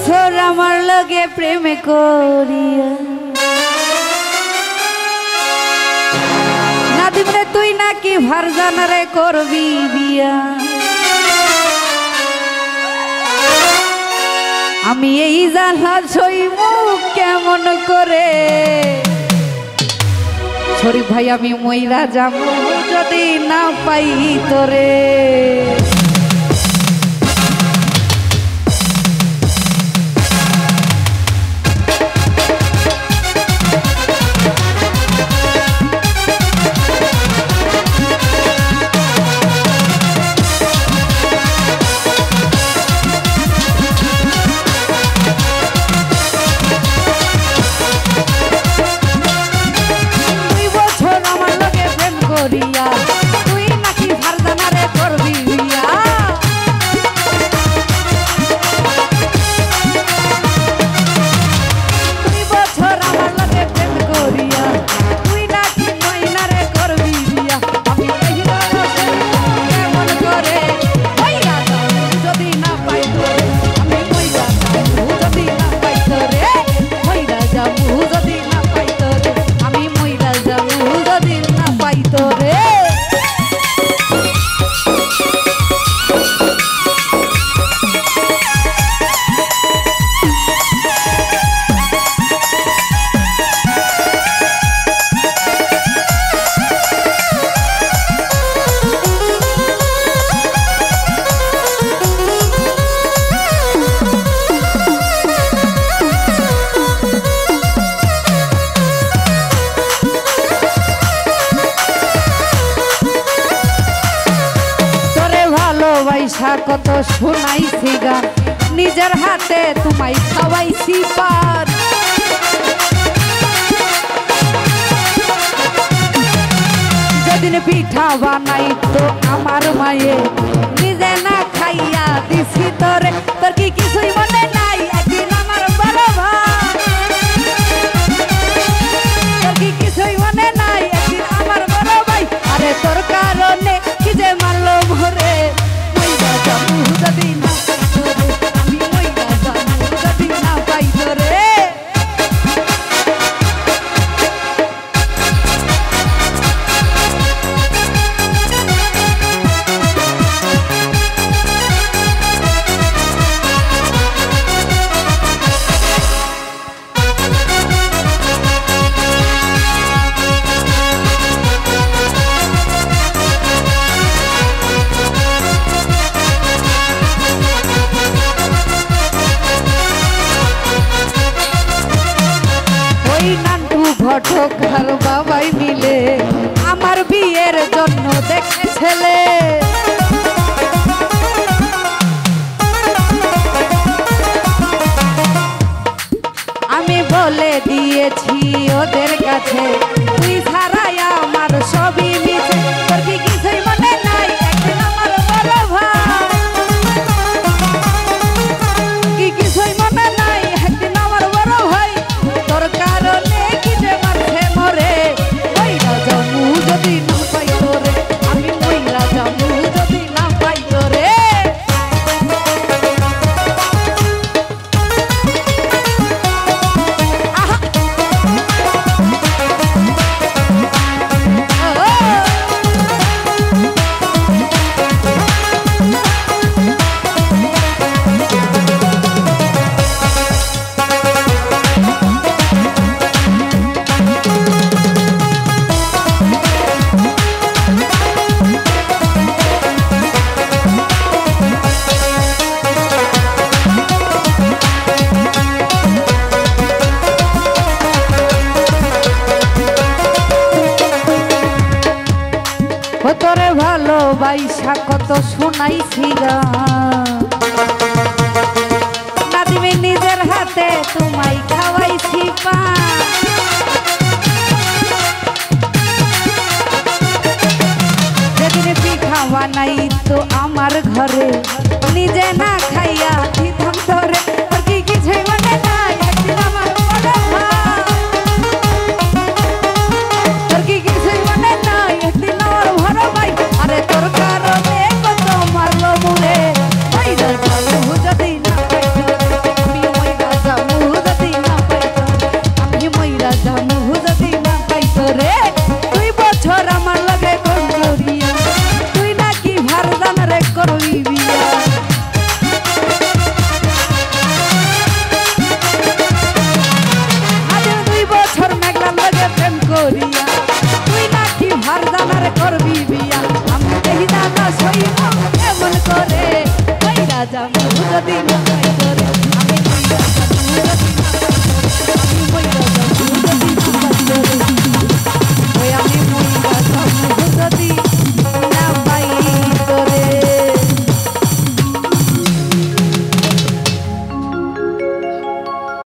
বছর আমার লগে প্রেম করিয়া নাদিম রে তুই নাকি ভারজান রে করবি বিয়া আমি এই জানা ছইমু কেমন করে শরীফ ভাই আমি মইরা যাবো যদি না পাই তোরে তুই নাকি ভারজানা রে করবি বিয়া তুই বছর আমার লগে প্রেম করিয়া তুই নাকি মইনা রে করবি বিয়া আমি এই কেমন করে মইরা যাবো যদি না পাই তোরে আমি মইরা যাবো যদি না পাই তোরে মইরা যাবো যদি না পাই তোরে আমি মইরা যাবো যদি না পাই তোরে কত শুনাইছি গান নিজের হাতে তোমায় খাওয়াইছি পান যেদিন পিঠা বানাই তো আমার মায়ে নিজে না খাইয়া দিছি তোরে তোর কি কিছুই মনে নাই একদিন আমার বড় ভাই তোর কি কিছুই মনে নাই একদিন আমার বড় ভাই আরে তোর কারণে কি যে মারলো ভরে যদি না পাই তোরে আমি মইরা যাবো যদি না পাই তোরে ঘটক আর বাবাই মিলে আমার বিয়ের জন্য দেখে ছেলে আমি বলে দিয়েছি ওদের কাছে তুই ছাড়াই আমার সবই মিছে তোর কি কিছুই মনে নাই একদিন আমার বড় ভাই কি কিছুই মনে নাই একদিন আমার বড় ভাই তোর কারণে যদি না পাই তোরে আমি মইরা যাবো যদি না পাই তোরে তোরে ভালোবাসা কত শুনাইছি গান নাদিমে নিজের হাতে তোমায় খাওয়াইছি পান যেদিন পিঠা বানাই তো আমার ঘরে